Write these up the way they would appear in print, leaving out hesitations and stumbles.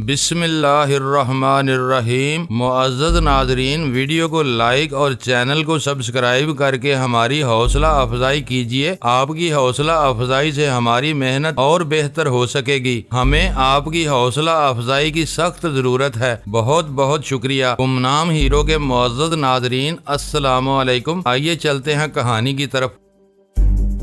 بسم اللہ الرحمن الرحیم۔ معزز ناظرین، ویڈیو کو لائک اور چینل کو سبسکرائب کر کے ہماری حوصلہ افزائی کیجیے۔ آپ کی حوصلہ افزائی سے ہماری محنت اور بہتر ہو سکے گی۔ ہمیں آپ کی حوصلہ افزائی کی سخت ضرورت ہے۔ بہت بہت شکریہ۔ گمنام ہیرو کے معزز ناظرین، السلام علیکم۔ آئیے چلتے ہیں کہانی کی طرف۔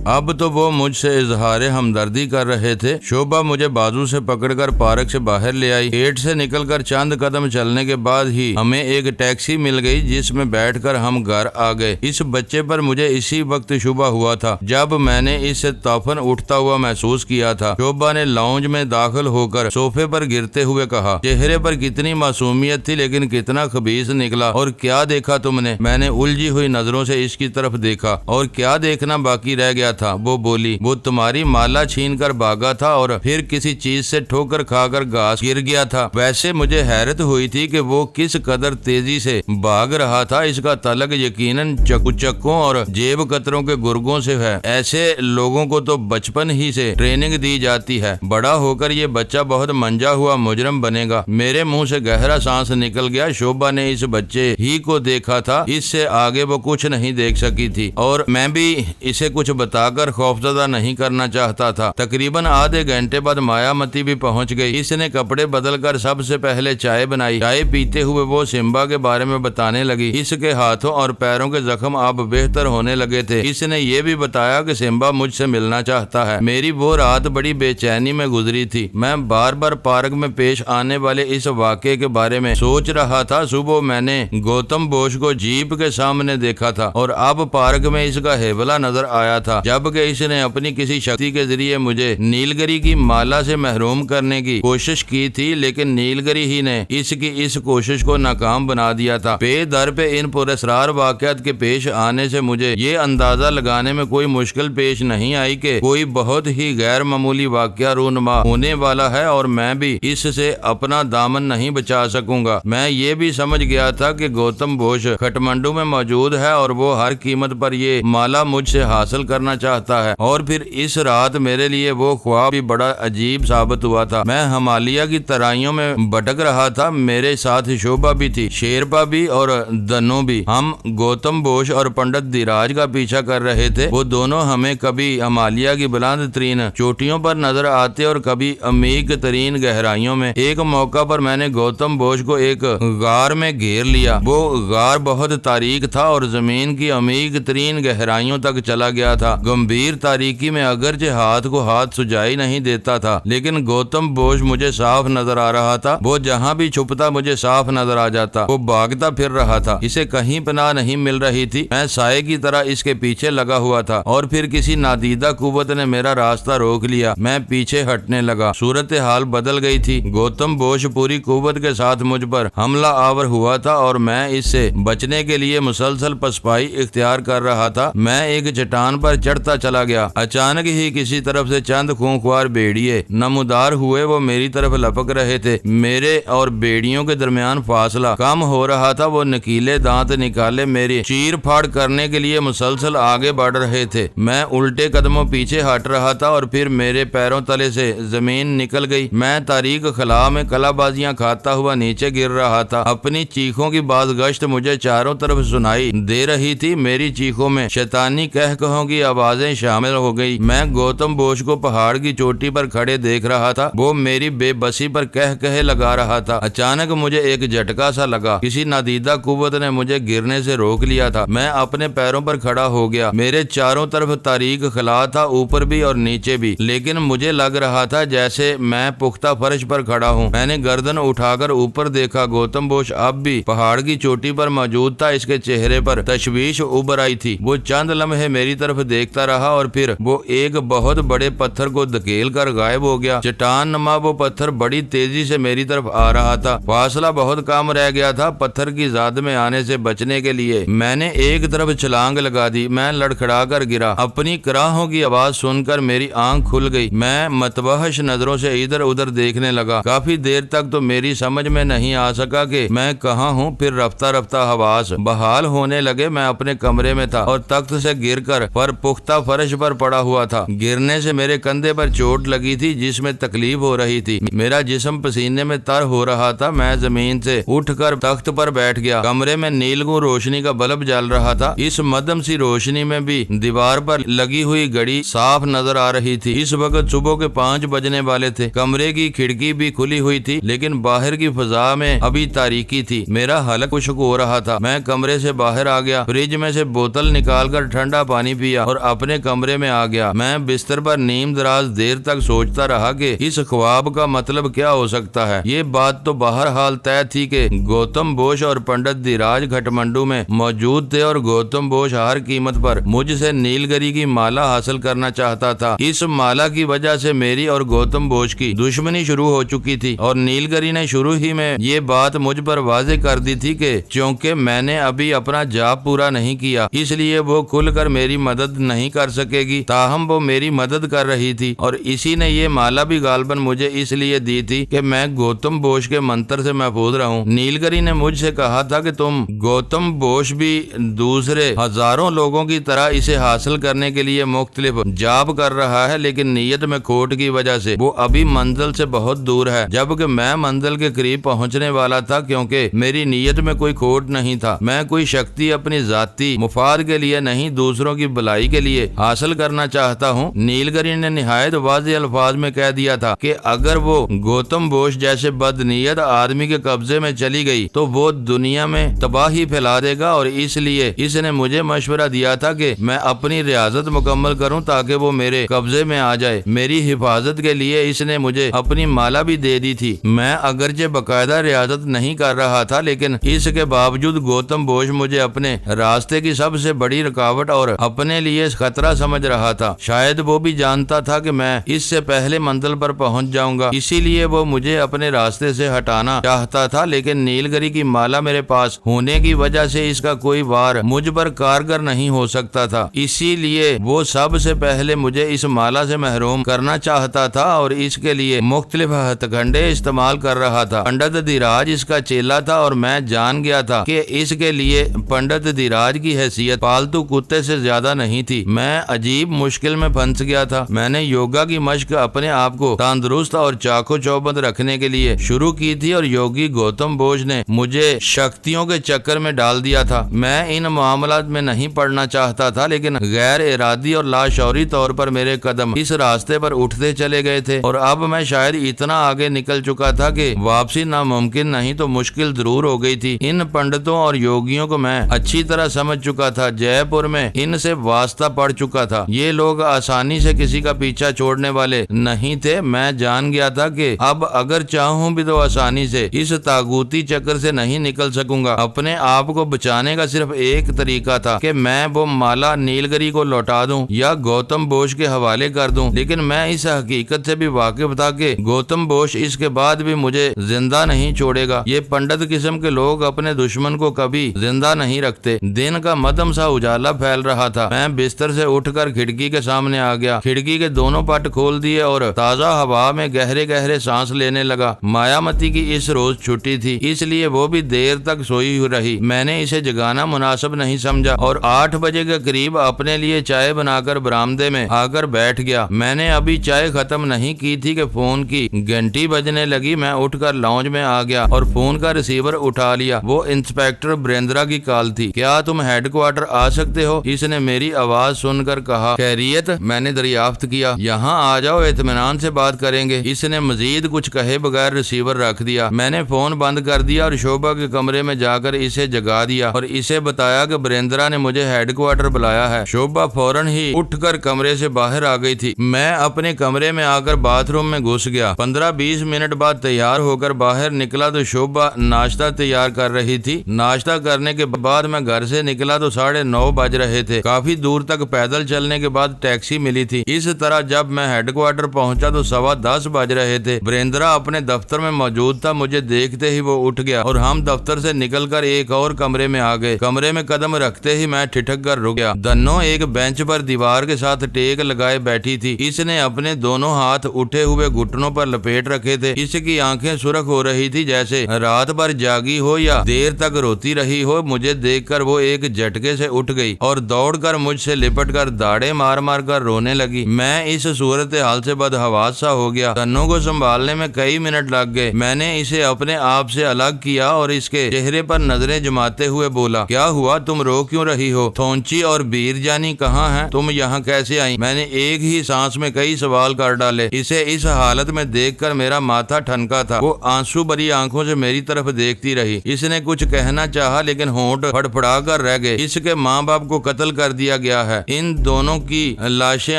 اب تو وہ مجھ سے اظہار ہمدردی کر رہے تھے۔ شوبھا مجھے بازو سے پکڑ کر پارک سے باہر لے آئی۔ گیٹ سے نکل کر چند قدم چلنے کے بعد ہی ہمیں ایک ٹیکسی مل گئی جس میں بیٹھ کر ہم گھر آ گئے۔ اس بچے پر مجھے اسی وقت شبہ ہوا تھا جب میں نے اسے تفن اٹھتا ہوا محسوس کیا تھا۔ شوبھا نے لاؤنج میں داخل ہو کر صوفے پر گرتے ہوئے کہا، چہرے پر کتنی معصومیت تھی لیکن کتنا خبیث نکلا۔ اور کیا دیکھا تم نے؟ میں نے الجھی ہوئی نظروں سے اس کی طرف دیکھا۔ اور کیا دیکھنا باقی رہ گیا تھا؟ وہ بولی، وہ تمہاری مالا چھین کر بھاگا تھا اور پھر کسی چیز سے ٹھوکر کھا کر گھاس گر گیا تھا۔ ویسے مجھے حیرت ہوئی تھی کہ وہ کس قدر تیزی سے بھاگ رہا تھا۔ اس کا تعلق یقیناً چکوں اور جیب کتروں کے گرگوں سے ہے۔ ایسے لوگوں کو تو بچپن ہی سے ٹریننگ دی جاتی ہے۔ بڑا ہو کر یہ بچہ بہت منجا ہوا مجرم بنے گا۔ میرے منہ سے گہرا سانس نکل گیا۔ شوبھا نے اس بچے ہی کو دیکھا تھا، اس سے آگے وہ کچھ نہیں دیکھ سکی تھی، اور میں بھی اسے کچھ بتا کر خوفزدہ نہیں کرنا چاہتا تھا۔ تقریباً آدھے گھنٹے بعد مایا متی بھی پہنچ گئی۔ اس نے کپڑے بدل کر سب سے پہلے چائے بنائی۔ چائے پیتے ہوئے وہ سمبا کے بارے میں بتانے لگی۔ اس کے ہاتھوں اور پیروں کے زخم اب بہتر ہونے لگے تھے۔ اس نے یہ بھی بتایا کہ سمبا مجھ سے ملنا چاہتا ہے۔ میری وہ رات بڑی بے چینی میں گزری تھی۔ میں بار بار پارک میں پیش آنے والے اس واقعے کے بارے میں سوچ رہا تھا۔ صبح میں نے گوتم بوش کو جیپ کے سامنے دیکھا تھا اور اب پارک میں اس کا ہیولا نظر آیا تھا، جبکہ اس نے اپنی کسی شکتی کے ذریعے مجھے نیلگری کی مالا سے محروم کرنے کی کوشش کی تھی، لیکن نیلگری ہی نے اس کی اس کوشش کو ناکام بنا دیا تھا۔ پے در پہ ان پراسرار واقعات کے پیش آنے سے مجھے یہ اندازہ لگانے میں کوئی مشکل پیش نہیں آئی کہ کوئی بہت ہی غیر معمولی واقعہ رونما ہونے والا ہے اور میں بھی اس سے اپنا دامن نہیں بچا سکوں گا۔ میں یہ بھی سمجھ گیا تھا کہ گوتم بوش کھٹمنڈو میں موجود ہے اور وہ ہر قیمت پر یہ مالا مجھ سے حاصل کرنا چاہتا ہے۔ اور پھر اس رات میرے لیے وہ خواب بھی بڑا عجیب ثابت ہوا تھا۔ میں ہمالیہ کی ترائیوں میں بھٹک رہا تھا۔ میرے ساتھ شوبھا بھی تھی، شیرپا بھی اور دنو بھی۔ ہم گوتم بوش اور پنڈت دھیراج کا پیچھا کر رہے تھے۔ وہ دونوں ہمیں کبھی ہمالیہ کی بلند ترین چوٹیوں پر نظر آتے اور کبھی عمیق ترین گہرائیوں میں۔ ایک موقع پر میں نے گوتم بوش کو ایک غار میں گھیر لیا۔ وہ غار بہت تاریک تھا اور زمین کی عمیق ترین گہرائیوں تک چلا گیا تھا۔ گمبھیر تاریکی میں اگرچہ ہاتھ کو ہاتھ سجائی نہیں دیتا تھا، لیکن گوتم بوش مجھے صاف نظر آ رہا تھا۔ وہ جہاں بھی چھپتا مجھے صاف نظر آ جاتا۔ وہ بھاگتا پھر رہا تھا، اسے کہیں پناہ نہیں مل رہی تھی۔ میں سائے کی طرح اس کے پیچھے لگا ہوا تھا اور پھر کسی نادیدہ قوت نے میرا راستہ روک لیا۔ میں پیچھے ہٹنے لگا۔ صورتحال بدل گئی تھی۔ گوتم بوش پوری قوت کے ساتھ مجھ پر حملہ آور ہوا تھا اور میں اس سے بچنے کے لیے مسلسل پسپائی اختیار کر رہا تھا۔ میں ایک چٹان پر چڑھتا چلا گیا۔ اچانک ہی کسی طرف سے چند خونخوار بھیڑیے نمودار ہوئے۔ وہ میری طرف لپک رہے تھے۔ میرے اور بھیڑیوں کے درمیان فاصلہ کم ہو رہا تھا۔ وہ نکیلے دانت نکالے میری چیر پھاڑ کرنے کے لیے مسلسل آگے بڑھ رہے تھے۔ میں الٹے قدموں پیچھے ہٹ رہا تھا اور پھر میرے پیروں تلے سے زمین نکل گئی۔ میں تاریک خلا میں کلا بازیاں کھاتا ہوا نیچے گر رہا تھا۔ اپنی چیخوں کی باز گشت مجھے چاروں طرف سنائی دے رہی تھی۔ میری چیخوں میں شیطانی کہکہوں کی آوازیں شامل ہو گئی۔ میں گوتم بوش کو پہاڑ کی چوٹی پر کھڑے دیکھ رہا تھا۔ وہ میری بے بسی پر کہے لگا رہا تھا۔ اچانک مجھے ایک جھٹکا سا لگا۔ کسی نادیدہ قوت نے مجھے گرنے سے روک لیا تھا۔ میں اپنے پیروں پر کھڑا ہو گیا۔ میرے چاروں طرف تاریک خلا تھا، اوپر بھی اور نیچے بھی، لیکن مجھے لگ رہا تھا جیسے میں پختہ فرش پر کھڑا ہوں۔ میں نے گردن اٹھا کر اوپر دیکھا۔ گوتم بوش اب بھی پہاڑ کی چوٹی پر موجود تھا۔ اس کے چہرے پر تشویش ابھر آئی تھی۔ وہ چند لمحے میری طرف دیکھتا رہا اور پھر وہ ایک بہت بڑے پتھر کو دھکیل کر غائب ہو گیا۔ چٹان نما وہ پتھر بڑی تیزی سے میری طرف آ رہا تھا۔ فاصلہ بہت کم رہ گیا تھا۔ پتھر کی زاد میں آنے سے بچنے کے لیے میں نے ایک طرف چھلانگ لگا دی۔ میں لڑکھڑا کر گرا۔ اپنی کراہوں کی آواز سن کر میری آنکھ کھل گئی۔ میں متوحش نظروں سے ادھر ادھر دیکھنے لگا۔ کافی دیر تک تو میری سمجھ میں نہیں آ سکا کہ میں کہاں ہوں۔ پھر رفتہ رفتہ حواس بحال ہونے لگے۔ میں اپنے کمرے میں تھا اور تخت سے گر کر پر پختہ پختہ فرش پر پڑا ہوا تھا۔ گرنے سے میرے کندھے پر چوٹ لگی تھی جس میں تکلیف ہو رہی تھی۔ میرا جسم پسینے میں تر ہو رہا تھا۔ میں زمین سے اٹھ کر تخت پر بیٹھ گیا۔ کمرے میں نیلگوں روشنی کا بلب جل رہا تھا۔ اس مدھم سی روشنی میں بھی دیوار پر لگی ہوئی گھڑی صاف نظر آ رہی تھی۔ اس وقت صبح کے 5 بجنے والے تھے۔ کمرے کی کھڑکی بھی کھلی ہوئی تھی لیکن باہر کی فضا میں ابھی تاریکی تھی۔ میرا حلق خشک ہو رہا تھا۔ میں کمرے سے باہر آ گیا، فریج میں سے بوتل نکال کر ٹھنڈا پانی پیا اور اپنے کمرے میں آ گیا۔ میں بستر پر نیم دراز دیر تک سوچتا رہا کہ اس خواب کا مطلب کیا ہو سکتا ہے۔ یہ بات تو بہرحال طے تھی کہ گوتم بوش اور پنڈت دھیراج کھٹمنڈو میں موجود تھے اور گوتم بوش ہر قیمت پر مجھ سے نیلگری کی مالا حاصل کرنا چاہتا تھا۔ اس مالا کی وجہ سے میری اور گوتم بوش کی دشمنی شروع ہو چکی تھی اور نیلگری نے شروع ہی میں یہ بات مجھ پر واضح کر دی تھی کہ چونکہ میں نے ابھی اپنا جاب پورا نہیں کیا اس لیے وہ کھل کر میری مدد نہیں کر سکے گی، تاہم وہ میری مدد کر رہی تھی اور اسی نے یہ مالا بھی غالباً مجھے اس لیے دی تھی کہ میں گوتم بوش کے منتر سے محفوظ رہوں۔ نیلگری نے مجھ سے کہا تھا کہ تم گوتم بوش بھی دوسرے ہزاروں لوگوں کی طرح اسے حاصل کرنے کے لیے مختلف جاب کر رہا ہے لیکن نیت میں کھوٹ کی وجہ سے وہ ابھی منزل سے بہت دور ہے، جبکہ میں منزل کے قریب پہنچنے والا تھا کیونکہ میری نیت میں کوئی کھوٹ نہیں تھا۔ میں کوئی شکتی اپنی ذاتی مفاد کے لیے نہیں، دوسروں کی بھلائی کے لیے حاصل کرنا چاہتا ہوں۔ نیلگری نے نہایت واضح الفاظ میں کہہ دیا تھا کہ اگر وہ گوتم بوش جیسے بدنیت آدمی کے قبضے میں چلی گئی تو وہ دنیا میں تباہی پھیلا دے گا اور اس لیے اس نے مجھے مشورہ دیا تھا کہ میں اپنی ریاضت مکمل کروں تاکہ وہ میرے قبضے میں آ جائے۔ میری حفاظت کے لیے اس نے مجھے اپنی مالا بھی دے دی تھی۔ میں اگرچہ باقاعدہ ریاضت نہیں کر رہا تھا لیکن اس کے باوجود گوتم بوش مجھے اپنے راستے کی سب سے بڑی رکاوٹ اور اپنے لیے خطرہ سمجھ رہا تھا۔ شاید وہ بھی جانتا تھا کہ میں اس سے پہلے منزل پر پہنچ جاؤں گا، اسی لیے وہ مجھے اپنے راستے سے ہٹانا چاہتا تھا، لیکن نیلگری کی مالا میرے پاس ہونے کی وجہ سے اس کا کوئی وار مجھ پر کارگر نہیں ہو سکتا تھا۔ اسی لیے وہ سب سے پہلے مجھے اس مالا سے محروم کرنا چاہتا تھا اور اس کے لیے مختلف ہتھ کنڈے استعمال کر رہا تھا۔ پنڈت دھیراج اس کا چیلا تھا اور میں جان گیا تھا کہ اس کے لیے پنڈت دھیراج کی حیثیت پالتو کتے سے زیادہ نہیں تھی۔ میں عجیب مشکل میں پھنس گیا تھا۔ میں نے یوگا کی مشق اپنے آپ کو تندرست اور چاقو چوبند رکھنے کے لیے شروع کی تھی اور یوگی گوتم بوش نے مجھے شکتیوں کے چکر میں ڈال دیا تھا۔ میں ان معاملات میں نہیں پڑنا چاہتا تھا لیکن غیر ارادی اور لاشعوری طور پر میرے قدم اس راستے پر اٹھتے چلے گئے تھے اور اب میں شاید اتنا آگے نکل چکا تھا کہ واپسی ناممکن نہیں تو مشکل ضرور ہو گئی تھی۔ ان پنڈتوں اور یوگیوں کو میں اچھی طرح سمجھ چکا تھا۔ جے پور میں ان سے واسطہ پڑ چکا تھا۔ یہ لوگ آسانی سے کسی کا پیچھا چھوڑنے والے نہیں تھے۔ میں جان گیا تھا کہ اب اگر چاہوں بھی تو آسانی سے اس طاغوتی چکر سے نہیں نکل سکوں گا۔ اپنے آپ کو بچانے کا صرف ایک طریقہ تھا کہ میں وہ مالا نیلگری کو لوٹا دوں یا گوتم بوش کے حوالے کر دوں، لیکن میں اس حقیقت سے بھی واقف تھا کہ گوتم بوش اس کے بعد بھی مجھے زندہ نہیں چھوڑے گا۔ یہ پنڈت قسم کے لوگ اپنے دشمن کو کبھی زندہ نہیں رکھتے۔ دن کا مدھم سا اجالا پھیل رہا تھا۔ میں بستر سے اٹھ کر کھڑکی کے سامنے آ گیا، کھڑکی کے دونوں پٹ کھول دیے اور تازہ ہوا میں گہرے گہرے سانس لینے لگا۔ مایامتی کی اس روز چھٹی تھی اس لیے وہ بھی دیر تک سوئی ہوئی رہی۔ میں نے اسے جگانا مناسب نہیں سمجھا اور 8 بجے کے قریب اپنے لیے چائے بنا کر برآمدے میں آ کر بیٹھ گیا۔ میں نے ابھی چائے ختم نہیں کی تھی کہ فون کی گھنٹی بجنے لگی۔ میں اٹھ کر لاؤنج میں آ گیا اور فون کا ریسیور اٹھا لیا۔ وہ انسپیکٹر بریندرا کی کال تھی۔ کیا تم ہیڈ کوارٹر آ سکتے ہو؟ اس نے میری آواز سن کر کہا۔ خیریت؟ میں نے دریافت کیا۔ یہاں آ جاؤ، اطمینان سے بات کریں گے۔ اس نے مزید کچھ کہے بغیر ریسیور رکھ دیا۔ میں نے فون بند کر دیا اور شوبھا کے کمرے میں جا کر اسے جگا دیا اور اسے بتایا کہ بریندرا نے مجھے ہیڈ کوارٹر بلایا ہے۔ شوبھا فوراً ہی اٹھ کر کمرے سے باہر آ گئی تھی۔ میں اپنے کمرے میں آ کر باتھ روم میں گھس گیا۔ 15-20 منٹ بعد تیار ہو کر باہر نکلا تو شوبھا ناشتہ تیار کر رہی تھی۔ ناشتہ کرنے کے بعد میں گھر سے نکلا تو 9:30 بج رہے تھے۔ کافی دور تک پیدل چلنے کے بعد ٹیکسی ملی تھی۔ اس طرح جب میں ہیڈ کوارٹر پہنچا تو 10:15 بج رہے تھے۔ بریندرا اپنے دفتر میں موجود تھا۔ مجھے دیکھتے ہی وہ اٹھ گیا اور ہم دفتر سے نکل کر ایک اور کمرے میں آ گئے۔ کمرے میں قدم رکھتے ہی میں ٹھٹک کر رک گیا۔ دنو ایک بینچ پر دیوار کے ساتھ ٹیک لگائے بیٹھی تھی۔ اس نے اپنے دونوں ہاتھ اٹھے ہوئے گھٹنوں پر لپیٹ رکھے تھے۔ اس کی آنکھیں سرخ ہو رہی تھی جیسے رات بھر جاگی ہو یا دیر تک روتی رہی ہو۔ مجھے دیکھ کر وہ ایک جھٹکے سے اٹھ گئی اور دوڑ کر مجھ سے لپٹ لپٹ کر داڑے مار مار کر رونے لگی۔ میں اس صورتحال سے بدحواس سا ہو گیا۔ دنو کو سنبھالنے میں کئی منٹ لگ گئے۔ میں نے اسے اپنے آپ سے الگ کیا اور اس کے چہرے پر نظریں جماتے ہوئے بولا، کیا ہوا؟ تم رو کیوں رہی ہو؟ تھونچی اور بیر جانی کہاں ہیں؟ تم یہاں کیسے آئی؟ میں نے ایک ہی سانس میں کئی سوال کر ڈالے۔ اسے اس حالت میں دیکھ کر میرا ماتھا ٹھنکا تھا۔ وہ آنسو بھری آنکھوں سے میری طرف دیکھتی رہی۔ اس نے کچھ کہنا چاہا لیکن ہونٹ پھڑپڑا کر رہ گئے۔ اس کے ماں باپ کو قتل کر دیا گیا ہے۔ ان دونوں کی لاشیں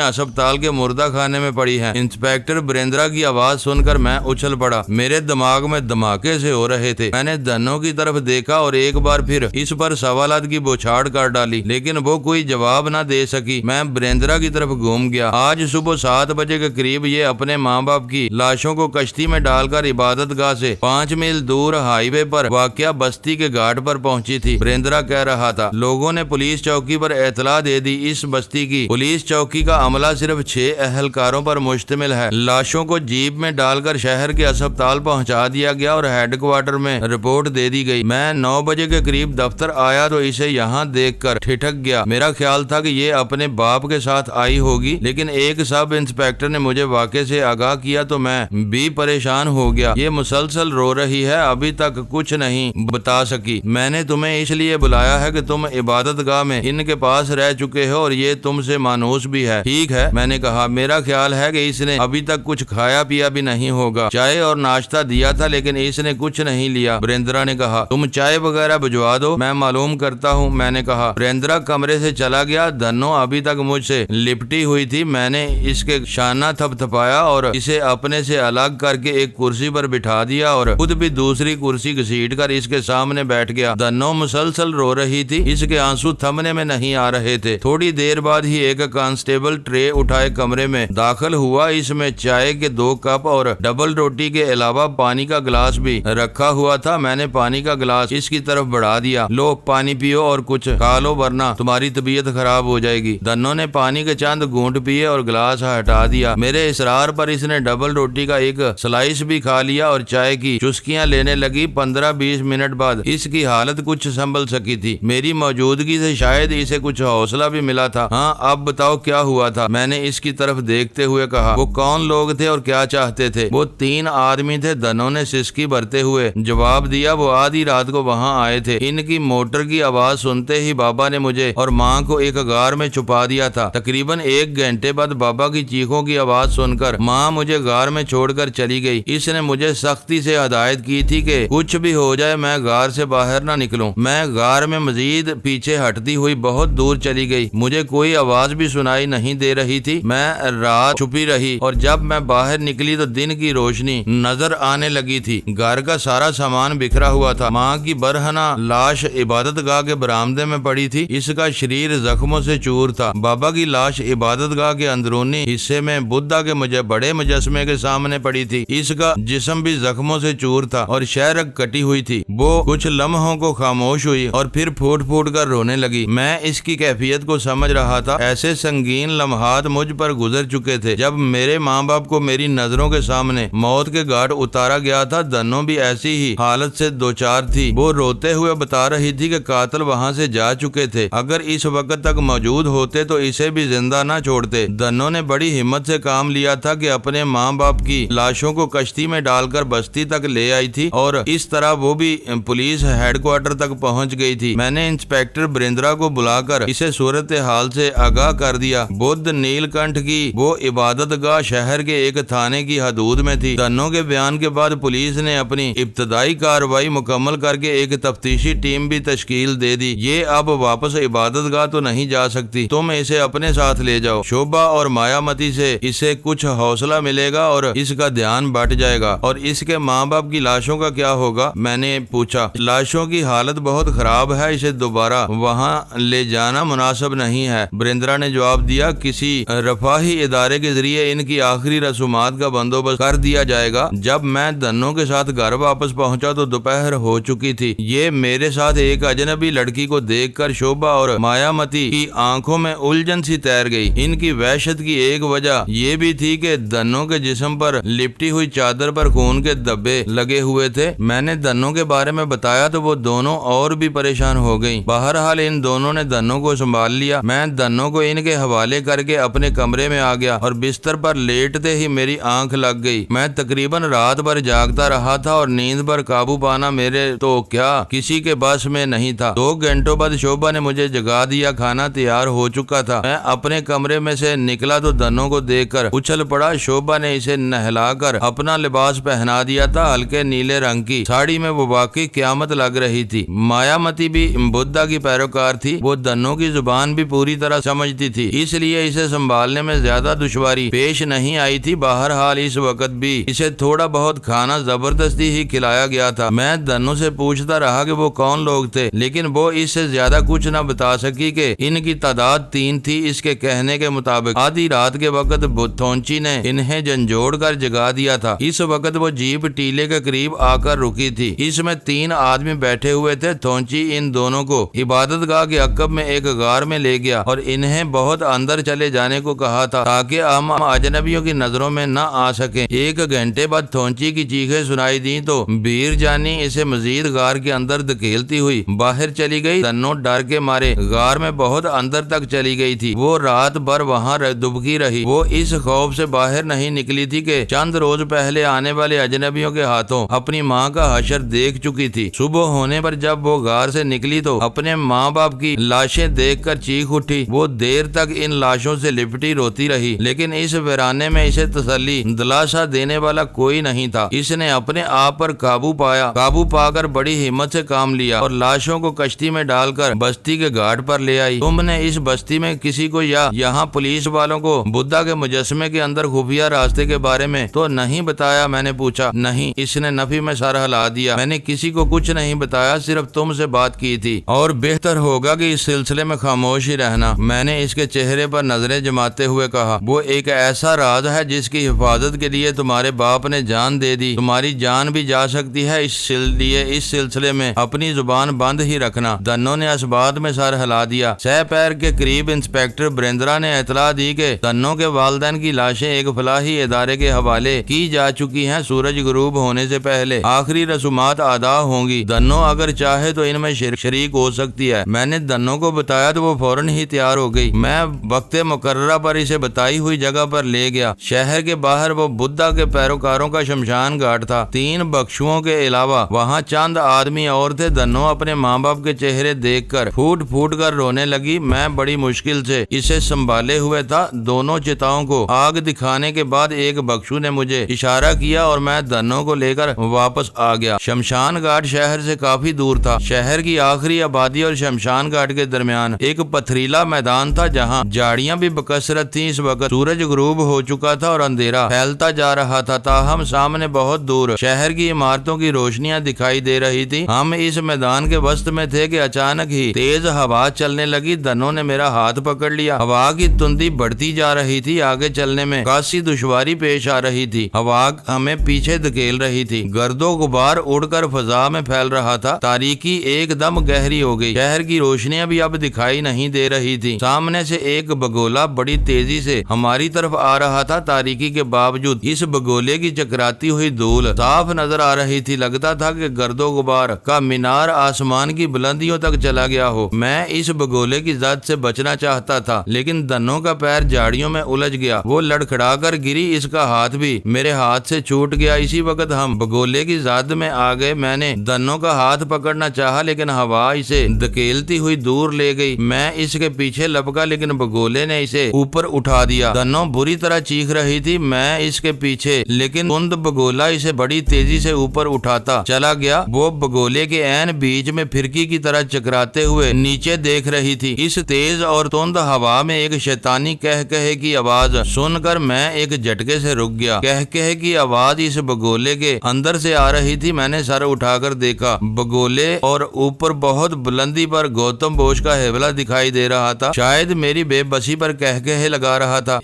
اسپتال کے مردہ خانے میں پڑی ہیں۔ انسپیکٹر بریندرا کی آواز سن کر میں اچھل پڑا۔ میرے دماغ میں دھماکے سے ہو رہے تھے۔ میں نے دنو کی طرف دیکھا اور ایک بار پھر اس پر سوالات کی بوچھاڑ کر ڈالی لیکن وہ کوئی جواب نہ دے سکی۔ میں بریندرا کی طرف گھوم گیا۔ آج صبح 7 بجے کے قریب یہ اپنے ماں باپ کی لاشوں کو کشتی میں ڈال کر عبادت گاہ سے 5 میل دور ہائی وے پر واقع بستی کے گھاٹ پر پہنچی تھی۔ بریندرا کہہ رہا تھا، لوگوں نے پولیس چوکی پر اطلاع دے دی۔ اس بستی کی پولیس چوکی کا عملہ صرف 6 اہلکاروں پر مشتمل ہے۔ لاشوں کو جیپ میں ڈال کر شہر کے اسپتال پہنچا دیا گیا اور ہیڈ کوارٹر میں رپورٹ دے دی گئی۔ میں 9 بجے کے قریب دفتر آیا تو اسے یہاں دیکھ کر ٹھٹک گیا۔ میرا خیال تھا کہ یہ اپنے باپ کے ساتھ آئی ہوگی لیکن ایک سب انسپیکٹر نے مجھے واقعے سے آگاہ کیا تو میں بھی پریشان ہو گیا۔ یہ مسلسل رو رہی ہے، ابھی تک کچھ نہیں بتا سکی۔ میں نے تمہیں اس لیے بلایا ہے کہ تم عبادت گاہ میں ان کے پاس رہ چکے ہو اور یہ تم سے مانوس بھی ہے۔ ٹھیک ہے، میں نے کہا، میرا خیال ہے کہ اس نے ابھی تک کچھ کھایا پیا بھی نہیں ہوگا۔ چائے اور ناشتہ دیا تھا لیکن اس نے کچھ نہیں لیا۔ بریندرا نے کہا، تم چائے وغیرہ بھجوا دو، میں معلوم کرتا ہوں۔ میں نے کہا۔ بریندرا کمرے سے چلا گیا۔ دنو ابھی تک مجھ سے لپٹی ہوئی تھی۔ میں نے اس کے شانہ تھپ تھپایا اور اسے اپنے سے الگ کر کے ایک کرسی پر بٹھا دیا اور خود بھی دوسری کرسی گھسیٹ کر اس کے سامنے بیٹھ گیا۔ دنو مسلسل رو رہی تھی، اس کے آنسو تھمنے میں نہیں آ رہے تھے۔ تھوڑی دیر بعد ہی ایک کانسٹیبل ٹرے اٹھائے کمرے میں داخل ہوا۔ اس میں چائے کے 2 کپ اور ڈبل روٹی کے علاوہ پانی کا گلاس بھی رکھا ہوا تھا۔ میں نے پانی کا گلاس اس کی طرف بڑھا دیا۔ لو پانی پیو اور کچھ کھا لو ورنہ تمہاری طبیعت خراب ہو جائے گی۔ دنو نے پانی کے چند گھونٹ پیے اور گلاس ہٹا دیا۔ میرے اصرار پر اس نے ڈبل روٹی کا ایک سلائس بھی کھا لیا اور چائے کی چسکیاں لینے لگی۔ 15-20 منٹ بعد اس کی حالت کچھ سنبھل سکی تھی۔ میری موجودگی سے شاید اسے کچھ حوصلہ بھی ملا تھا۔ ہاں، اب بتاؤ کیا ہوا تھا؟ میں نے اس کی طرف دیکھتے ہوئے کہا۔ وہ کون لوگ تھے اور کیا چاہتے تھے؟ وہ 3 آدمی تھے، دنو نے سسکی بھرتے ہوئے جواب دیا۔ وہ آدھی رات کو وہاں آئے تھے۔ ان کی موٹر کی آواز سنتے ہی بابا نے مجھے اور ماں کو ایک غار میں چھپا دیا تھا۔ تقریباً 1 گھنٹے بعد بابا کی چیخوں کی آواز سن کر ماں مجھے غار میں چھوڑ کر چلی گئی۔ اس نے مجھے سختی سے ہدایت کی تھی کہ کچھ بھی ہو جائے میں غار سے باہر نہ نکلوں۔ میں غار میں مزید پیچھے ہٹتی ہوئی بہت دور چلی گئی۔ مجھے کوئی آواز بھی سنائی نہیں دے رہی تھی۔ میں رات چھپی رہی اور جب میں باہر نکلی تو دن کی روشنی نظر آنے لگی تھی۔ گھر کا سارا سامان بکھرا ہوا تھا۔ ماں کی برہنہ لاش عبادت گاہ کے برآمدے میں پڑی تھی۔ اس کا شریر زخموں سے چور تھا۔ بابا کی لاش عبادت گاہ کے اندرونی حصے میں بدھا کے مجھے بڑے مجسمے کے سامنے پڑی تھی۔ اس کا جسم بھی زخموں سے چور تھا اور شہرک کٹی ہوئی تھی۔ وہ کچھ لمحوں کو خاموش ہوئی اور پھر پھوٹ پھوٹ کر رونے لگی۔ میں اس کی کیفیت کو سمجھ رہا تھا۔ ایسے سنگین لمحات مجھ پر گزر چکے تھے جب میرے ماں باپ کو میری نظروں کے سامنے موت کے گھاٹ اتارا گیا تھا۔ دنو بھی ایسی ہی حالت سے دوچار تھی۔ وہ روتے ہوئے بتا رہی تھی کہ قاتل وہاں سے جا چکے تھے۔ اگر اس وقت تک موجود ہوتے تو اسے بھی زندہ نہ چھوڑتے۔ دنو نے بڑی ہمت سے کام لیا تھا کہ اپنے ماں باپ کی لاشوں کو کشتی میں ڈال کر بستی تک لے آئی تھی اور اس طرح وہ بھی پولیس ہیڈ کوارٹر تک پہنچ گئی تھی۔ میں نے انسپیکٹر بریندرا کو بلا کر اسے صورتحال سے آگاہ کر دیا۔ بدھ نیل کنٹھ کی وہ عبادت گاہ شہر کے ایک تھانے کی حدود میں تھی۔ دنو کے بیان کے بعد پولیس نے اپنی ابتدائی کارروائی مکمل کر کے ایک تفتیشی ٹیم بھی تشکیل دے دی۔ یہ اب واپس عبادت گاہ تو نہیں جا سکتی، تم اسے اپنے ساتھ لے جاؤ۔ شوبھا اور مایا متی سے اسے کچھ حوصلہ ملے گا اور اس کا دھیان بٹ جائے گا۔ اور اس کے ماں باپ کی لاشوں کا کیا ہوگا؟ میں نے پوچھا۔ لاشوں کی حالت بہت خراب ہے، اسے دوبارہ وہاں لے جانا مناسب نہیں ہے، بریندرا نے جواب دیا۔ کسی رفاہی ادارے کے ذریعے ان کی آخری رسومات کا بندوبست کر دیا جائے گا۔ جب میں دنو کے ساتھ گھر واپس پہنچا تو دوپہر ہو چکی تھی۔ یہ میرے ساتھ ایک اجنبی لڑکی کو دیکھ کر شوبھا اور مایا متی کی آنکھوں میں الجھن سی تیر گئی۔ ان کی وحشت کی ایک وجہ یہ بھی تھی کہ دنو کے جسم پر لپٹی ہوئی چادر پر خون کے دھبے لگے ہوئے تھے۔ میں نے دنو کے بارے میں بتایا تو وہ دونوں اور بھی پریشان ہو گئیں۔ بہرحال ان دونوں نے دنو کو سنبھال لیا۔ میں دنوں کو ان کے حوالے کر کے اپنے کمرے میں آ گیا اور بستر پر لیٹتے ہی میری آنکھ لگ گئی۔ میں تقریباً رات بھر جاگتا رہا تھا اور نیند پر قابو پانا میرے تو کیا کسی کے بس میں نہیں تھا۔ 2 گھنٹوں بعد شوبھا نے مجھے جگا دیا، کھانا تیار ہو چکا تھا۔ میں اپنے کمرے میں سے نکلا تو دنوں کو دیکھ کر اچھل پڑا۔ شوبھا نے اسے نہلا کر اپنا لباس پہنا دیا تھا، ہلکے نیلے رنگ کی ساڑی میں وہ واقعی قیامت لگ رہی تھی۔ مایا متی بھی بدھا کی پیروکار تھی، وہ دنوں کی زبان بھی پوری طرح سمجھتی تھی، اس لیے اسے سنبھالنے میں زیادہ دشواری پیش نہیں آئی تھی۔ بہرحال اس وقت بھی اسے تھوڑا بہت کھانا زبردستی ہی کھلایا گیا تھا۔ میں دنوں سے پوچھتا رہا کہ وہ کون لوگ تھے، لیکن وہ اس سے زیادہ کچھ نہ بتا سکی کہ ان کی تعداد 3 تھی۔ اس کے کہنے کے مطابق آدھی رات کے وقت تھونچی نے انہیں جھنجھوڑ کر جگا دیا تھا۔ اس وقت وہ جیپ ٹیلے کے قریب آ کر رکی تھی، اس میں 3 آدمی بیٹھے ہوئے تھے۔ تھونچی ان دونوں کو عبادت گاہ کے عقب میں ایک غار میں لے گیا اور انہیں بہت اندر چلے جانے کو کہا تھا تاکہ ہم اجنبیوں کی نظروں میں نہ آ سکیں۔ 1 گھنٹے بعد تھونچی کی چیخیں سنائی دیں تو بیر جانی اسے مزید غار کے اندر دھکیلتی ہوئی باہر چلی گئی۔ دنوں ڈر کے مارے غار میں بہت اندر تک چلی گئی تھی، وہ رات بھر وہاں دبکی رہی۔ وہ اس خوف سے باہر نہیں نکلی تھی کہ چند روز پہلے آنے والے اجنبیوں کے ہاتھوں اپنی ماں کا حشر دیکھ چکی تھی۔ صبح ہونے پر جب وہ غار سے نکلی تو اپنے ماں باپ کی لاشیں دیکھ کر چیخ اٹھی۔ وہ دیر تک ان لاشوں سے لپٹی روتی رہی، لیکن اس ویرانے میں اسے تسلی دلاسا دینے والا کوئی نہیں تھا۔ اس نے اپنے آپ پر قابو پا کر بڑی ہمت سے کام لیا اور لاشوں کو کشتی میں ڈال کر بستی کے گھاٹ پر لے آئی۔ تم نے اس بستی میں کسی کو یا یہاں پولیس والوں کو بدھا کے مجسمے کے اندر خفیہ راستے کے بارے میں تو نہیں بتایا؟ میں نے پوچھا۔ نہیں، اس نے نفی میں سر ہلا دیا۔ میں نے کسی کو کچھ نہیں بتایا، صرف تم سے بات کی تھی، اور بہتر ہوگا کہ اس سلسلے میں خاموش ہی رہنا۔ میں نے اس کے چہرے پر نظریں جماتے ہوئے کہا، وہ ایک ایسا راز ہے جس کی حفاظت کے لیے تمہارے باپ نے جان دے دی، تمہاری جان بھی جا سکتی ہے، اس لیے اس سلسلے میں اپنی زبان بند ہی رکھنا۔ دنوں نے اس بات میں سر ہلا دیا۔ سہ پیر کے قریب انسپیکٹر بریندرا نے اطلاع دی کہ دنوں کے والدین کی لاشیں ایک فلاحی ادارے کے حوالے کی جا چکی ہیں۔ سورج غروب ہونے سے پہلے آخری رسومات ادا ہوں گی۔ دنوں اگر چاہے تو ان میں شریک ہو سکتی ہے۔ میں نے دنوں کو بتایا تو وہ فوراً ہی تیار ہو گئی۔ میں وقت مقررہ پر اسے بتائی ہوئی جگہ پر لے گیا۔ شہر کے باہر وہ بدھا کے پیروکاروں کا شمشان گھاٹ تھا۔ 3 بخشوؤں کے علاوہ وہاں چند آدمی اور تھے۔ دنوں اپنے ماں باپ کے چہرے دیکھ کر پھوٹ کر رونے لگی۔ میں بڑی مشکل سے اسے سنبھالے ہوئے تھا۔ دونوں چتاؤں کو آگ دکھانے کے بعد ایک بخشو نے مجھے اشارہ کیا اور میں دنوں کو لے کر واپس آ گیا۔ شمشان گھاٹ شہر سے کافی دور تھا۔ شہر کی آخری آبادی اور شمشان گھاٹ کے درمیان ایک پتھریلا میدان تھا جہاں جھاڑیاں بھی بکثرت تھیں۔ اس وقت سورج غروب ہو چکا تھا اور اندھیرا پھیلتا جا رہا تھا، تاہم سامنے بہت دور شہر کی عمارتوں کی روشنیاں دکھائی دے رہی تھی۔ ہم اس میدان کے وسط میں تھے کہ اچانک ہی تیز ہوا چلنے لگی۔ دنوں نے میرا ہاتھ پکڑ لیا۔ ہوا کی تندی بڑھتی جا رہی تھی، آگے چلنے میں خاصی دشواری پیش آ رہی تھی۔ ہوا ہمیں پیچھے دھکیل رہی تھی، گرد و غبار اڑ کر فضا میں پھیل رہا تھا۔ تاریکی ایک دم گہری ہو گئی، شہر کی روشنیاں بھی اب دکھائی نہیں دے رہی تھی۔ سامنے سے ایک بگولا بڑی تیزی سے ہماری طرف آ رہا تھا۔ تاریکی کے باوجود اس بگولے کی چکراتی ہوئی دھول صاف نظر آ رہی تھی، لگتا تھا کہ گرد و غبار کا مینار آسمان کی بلندیوں تک چلا گیا ہو۔ میں اس بگولے کی زد سے بچنا چاہتا تھا، لیکن دنوں کا پیر جھاڑیوں میں الجھ گیا، وہ لڑکھڑا کر گری، اس کا ہاتھ بھی میرے ہاتھ سے چھوٹ گیا۔ اسی وقت ہم بگولے کی زد میں آ گئے۔ میں نے دنوں کا ہاتھ پکڑنا چاہا لیکن ہوا اسے دھکیلتی ہوئی دور لے گئی۔ میں اس کے پیچھے لپکا لیکن بگولے نے اسے اوپر اٹھا دیا۔ دنوں بری طرح چیخ رہی تھی، میں اس کے پیچھے، لیکن تند بگولا اسے بڑی تیزی سے اوپر اٹھاتا چلا گیا۔ وہ بگولے کے عین بیچ میں پھرکی کی طرح چکراتے ہوئے نیچے دیکھ رہی تھی۔ اس تیز اور تند ہوا میں ایک شیطانی کہے کی آواز سن کر میں ایک جھٹکے سے رک گیا۔ کہے کی آواز اس بگولے کے اندر سے آ رہی تھی۔ میں نے سر اٹھا کر دیکھا، بگولے اور اوپر بہت بلندی پر گوتم بدھ کا ہیبلا دکھائی دے رہا تھا، شاید میری بے بسی پر کہے لگا رہا تھا۔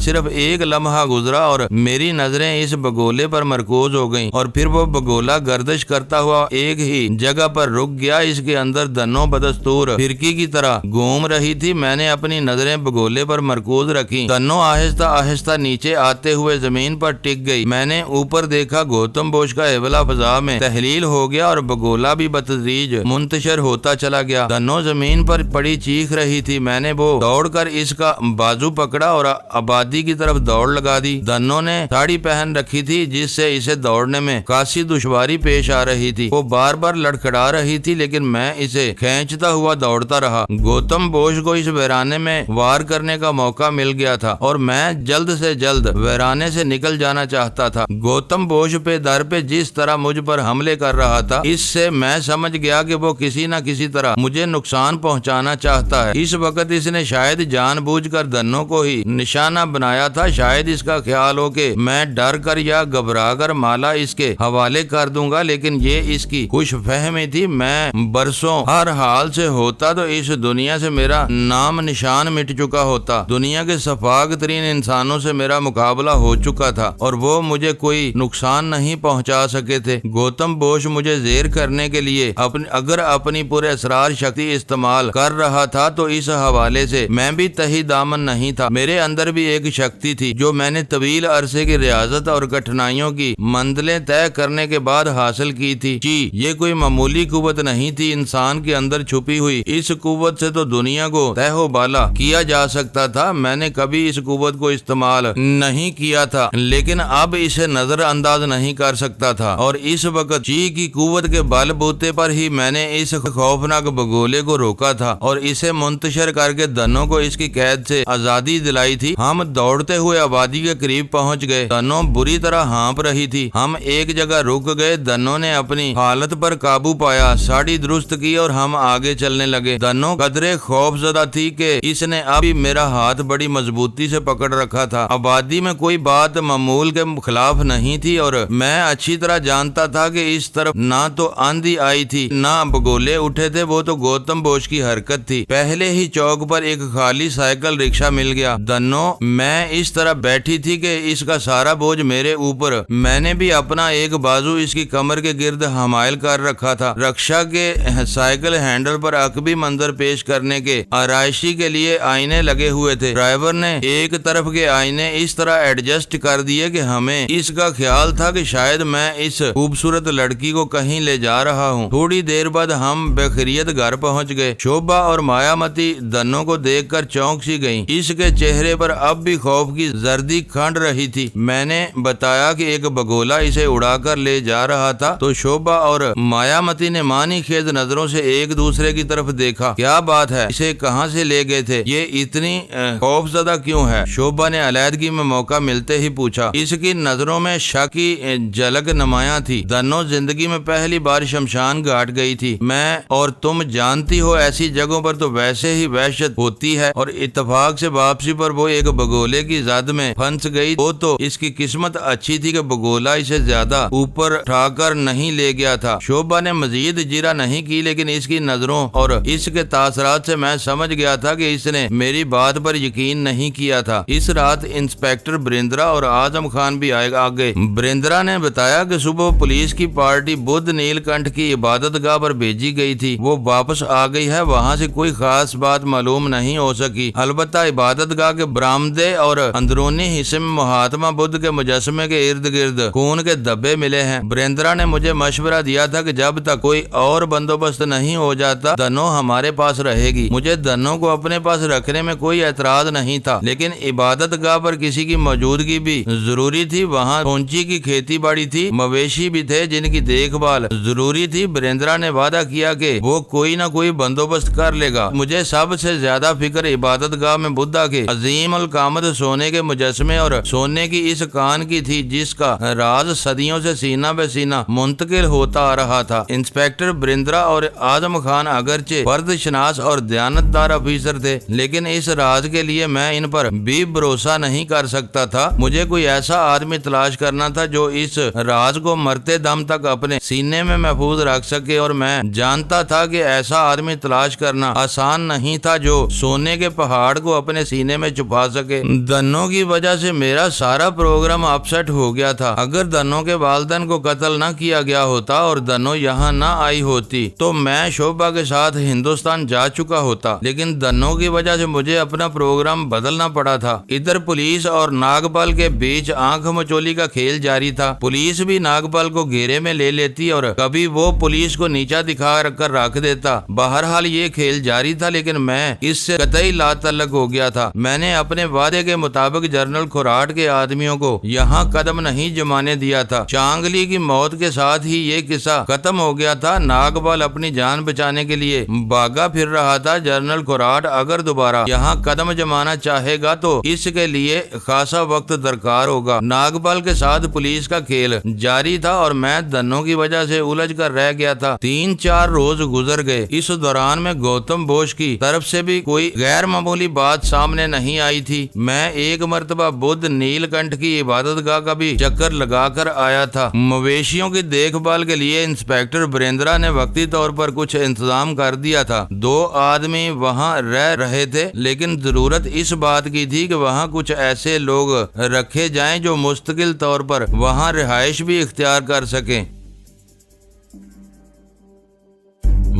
صرف ایک لمحہ گزرا اور میری نظریں اس بگولے پر مرکوز ہو گئیں، اور پھر وہ بگولا گردش کرتا ہوا ایک ہی جگہ پر رک گیا۔ اس کے اندر دنوں بدستور پھرکی کی طرح گھوم رہی تھی۔ میں نے اپنی نظریں بگولے پر مرکوز رکھی۔ دنوں آہستہ آہستہ نیچے آتے ہوئے زمین پر ٹک گئی۔ میں نے اوپر دیکھا، گوتم بدھ کا ہیبلا فضا میں تحلیل ہو گیا اور بگولا بھی بتدریج منتشر ہوتا چلا گیا۔ دنوں زمین پر پڑی چیخ رہی تھی۔ میں نے وہ دوڑ کر اس کا بازو پکڑا اور آبادی کی طرف دوڑ لگا دی۔ دنو نے ساڑی پہن رکھی تھی جس سے اسے دوڑنے میں خاصی دشواری پیش آ رہی تھی۔ وہ بار بار لڑکھڑا رہی تھی لیکن میں اسے کھینچتا ہوا دوڑتا رہا۔ گوتم بوش کو اس ویرانے میں وار کرنے کا موقع مل گیا تھا اور میں جلد سے جلد ویرانے سے نکل جانا چاہتا تھا۔ گوتم بوش پہ در پہ جس طرح مجھ پر حملے کر رہا تھا اس سے میں سمجھ گیا کہ وہ کسی نہ کسی طرح مجھے نقصان پہنچانا چاہتا ہے۔ اس وقت اس نے شاید جان بوجھ کر دنو کو ہی نشانہ بنایا تھا۔ شاید اس کا خیال ہو کہ میں ڈر کر یا گھبرا کر مالا اس کے حوالے کر دوں گا، لیکن یہ اس کی خوش فہمی تھی۔ میں برسوں ہر حال سے ہوتا تو اس دنیا سے میرا نام نشان مٹ چکا ہوتا۔ دنیا کے سفاک ترین انسانوں سے میرا مقابلہ ہو چکا تھا اور وہ مجھے کوئی نقصان نہیں پہنچا سکے تھے۔ گوتم بوش مجھے زیر کرنے کے لیے اگر اپنی پورے اسرار شکتی استعمال کر رہا تھا تو اس حوالے سے میں بھی تہی دامن نہیں تھا۔ میرے اندر بھی ایک شکتی تھی جو میں نے طویل عرصے کی ریاضت اور کٹھنائیوں کی منزلیں طے کرنے کے بعد حاصل کی تھی۔ جی، یہ کوئی معمولی قوت نہیں تھی انسان کے اندر چھپی ہوئی۔ اس قوت سے تو دنیا کو تہ و بالا کیا جا سکتا تھا۔ میں نے کبھی اس قوت کو استعمال نہیں کیا تھا لیکن اب اسے نظر انداز نہیں کر سکتا تھا، اور اس وقت چی کی قوت کے بل بوتے پر ہی میں نے اس خوفناک بگولے کو روکا تھا اور اسے منتشر کر کے دنو کو اس کی قید سے آزادی دلائی تھی۔ ہم دوڑتے ہوئے آبادی کے قریب پہنچ گئے۔ دنو بری طرح ہانپ رہی تھی۔ ہم ایک جگہ رک گئے۔ دنو نے اپنی حالت پر قابو پایا، ساڑی درست کی اور ہم آگے چلنے لگے۔ دنو قدرے خوف زدہ تھی کہ اس نے ابھی میرا ہاتھ بڑی مضبوطی سے پکڑ رکھا تھا۔ آبادی میں کوئی بات معمول کے خلاف نہیں تھی اور میں اچھی طرح جانتا تھا کہ اس طرف نہ تو آندھی آئی تھی نہ بگولے اٹھے تھے، وہ تو گوتم بوش کی حرکت تھی۔ پہلے ہی چوک پر ایک خالی سائیکل رکشہ مل گیا۔ دنو میں اس طرح بیٹھی تھی کہ اس کا سارا بوجھ میرے اوپر۔ میں نے بھی اپنا ایک بازو اس کی کمر کے گرد حمائل کر رکھا تھا۔ رکشہ کے سائیکل ہینڈل پر عقبی منظر پیش کرنے کے آرائشی کے لیے آئینے لگے ہوئے تھے۔ ڈرائیور نے ایک طرف کے آئینے اس طرح ایڈجسٹ کر دیے کہ ہمیں اس کا خیال تھا کہ شاید میں اس خوبصورت لڑکی کو کہیں لے جا رہا ہوں۔ تھوڑی دیر بعد ہم بخیریت گھر پہنچ گئے۔ شوبھا اور مایامتی دنو کو دیکھ کر چونک سی گئیں۔ اس کے چہرے پر اب بھی خوف کی زردی کھنڈ رہی تھی۔ میں نے بتایا کہ ایک بگولا اسے اڑا کر لے جا رہا تھا تو شوبھا اور مایامتی نے مانی خیز نظروں سے ایک دوسرے کی طرف دیکھا۔ کیا بات ہے، اسے کہاں سے لے گئے تھے؟ یہ اتنی خوف زدہ کیوں ہے؟ شوبھا نے علیحدگی میں موقع ملتے ہی پوچھا۔ اس کی نظروں میں شک کی جھلک نمایاں تھی۔ دنو زندگی میں پہلی بار شمشان گھاٹ گئی تھی۔ میں اور تم جانتی ہو ایسی جگہوں پر تو ویسے ہی وحشت ہوتی ہے، اور اتفاق سے واپسی پر وہ ایک بگولے کی زد میں پھنس گئی۔ وہ تو اس کی قسمت اچھی تھی کہ بگولا اسے زیادہ اوپر اٹھا کر نہیں لے گیا تھا۔ شوبھا نے مزید جرا نہیں کی لیکن اس کی نظروں اور اس کے تاثرات سے میں سمجھ گیا تھا کہ اس نے میری بات پر یقین نہیں کیا تھا۔ اس رات انسپیکٹر بریندرا اور اعظم خان بھی آ گئے۔ بریندرا نے بتایا کہ صبح پولیس کی پارٹی بدھ نیل کنٹھ کی عبادت گاہ پر بھیجی گئی تھی، وہ واپس آ گئی ہے۔ وہاں سے کوئی خاص بات معلوم نہیں ہو سکی، البتہ عبادت گاہ کے برآمدے اور اندرونی حصے میں مہاتما بدھ کے مجسمے کے ارد گرد خون کے دھبے ملے ہیں۔ بریندرا نے مجھے مشورہ دیا تھا کہ جب تک کوئی اور بندوبست نہیں ہو جاتا دنو ہمارے پاس رہے گی۔ مجھے دنو کو اپنے پاس رکھنے میں کوئی اعتراض نہیں تھا، لیکن عبادت گاہ پر کسی کی موجودگی بھی ضروری تھی۔ وہاں پونچی کی کھیتی باڑی تھی، مویشی بھی تھے جن کی دیکھ بھال ضروری تھی۔ بریندرا نے وعدہ کیا کہ وہ کوئی نہ کوئی بندوبست کر لے گا۔ مجھے سب سے زیادہ فکر عبادت گاہ میں بدھا کے عظیم القامت سونے کے مجسمے اور سونے کی اس کان کی تھی جس کا راز صدیوں سے سینہ بہ سینہ منتقل ہوتا آ رہا تھا۔ انسپیکٹر بریندرا اور اعظم خان اگرچہ فرد شناس اور دیانتدار افیسر تھے، لیکن اس راز کے لیے میں ان پر بھی بھروسہ نہیں کر سکتا تھا۔ مجھے کوئی ایسا آدمی تلاش کرنا تھا جو اس راز کو مرتے دم تک اپنے سینے میں محفوظ رکھ سکے، اور میں جانتا تھا کہ ایسا آدمی تلاش کرنا آسان نہیں تھا جو سونے کے پہاڑ کو اپنے سینے میں چھپا سکے۔ دنو کی وجہ سے میرا سارا پروگرام اپسیٹ ہو گیا تھا۔ اگر دنو کے والدین کو قتل نہ کیا گیا ہوتا اور دنو یہاں نہ آئی ہوتی تو میں شوبھا کے ساتھ ہندوستان جا چکا ہوتا، لیکن دنو کی وجہ سے مجھے اپنا پروگرام بدلنا پڑا تھا۔ ادھر پولیس اور ناگپال کے بیچ آنکھ مچولی کا کھیل جاری تھا۔ پولیس بھی ناگپال کو گھیرے میں لے لیتی اور کبھی وہ پولیس کو نیچا دکھا کر رکھ دیتا۔ بہرحال یہ کھیل جاری تھا، لیکن میں اس سے قطعی لا تعلق ہو گیا تھا۔ میں نے اپنے وعدے کے مطابق جنرل کھراٹ کے آدمیوں کو یہاں قدم نہیں جمانے دیا تھا۔ چانگلی کی موت کے ساتھ ہی یہ قصہ ختم ہو گیا تھا۔ ناگبال اپنی جان بچانے کے لیے بھاگا پھر رہا تھا۔ جنرل کھراٹ اگر دوبارہ یہاں قدم جمانا چاہے گا تو اس کے لیے خاصا وقت درکار ہوگا۔ ناگبال کے ساتھ پولیس کا کھیل جاری تھا اور میں دنوں کی وجہ سے الجھ کر رہ گیا تھا۔ 3-4 روز گزر گئے۔ اس دوران میں گوتم بوش کی طرف سے بھی کوئی غیر معمولی بات سامنے نہیں آئی تھی۔ میں ایک مرتبہ بدھ نیل کنٹھ کی عبادت گاہ کا بھی چکر لگا کر آیا تھا۔ مویشیوں کی دیکھ بھال کے لیے انسپیکٹر بریندرا نے وقتی طور پر کچھ انتظام کر دیا تھا۔ 2 آدمی وہاں رہ رہے تھے، لیکن ضرورت اس بات کی تھی کہ وہاں کچھ ایسے لوگ رکھے جائیں جو مستقل طور پر وہاں رہائش بھی اختیار کر سکیں۔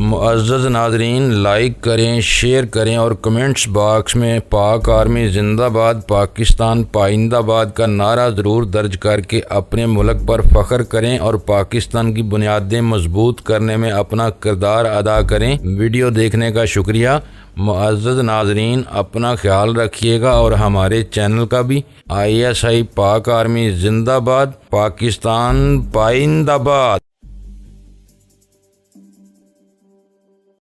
معزز ناظرین، لائک کریں، شیئر کریں اور کمنٹس باکس میں پاک آرمی زندہ باد، پاکستان پائندہ باد کا نعرہ ضرور درج کر کے اپنے ملک پر فخر کریں اور پاکستان کی بنیادیں مضبوط کرنے میں اپنا کردار ادا کریں۔ ویڈیو دیکھنے کا شکریہ۔ معزز ناظرین، اپنا خیال رکھیے گا اور ہمارے چینل کا بھی۔ ISI پاک آرمی زندہ باد، پاکستان پائندہ باد۔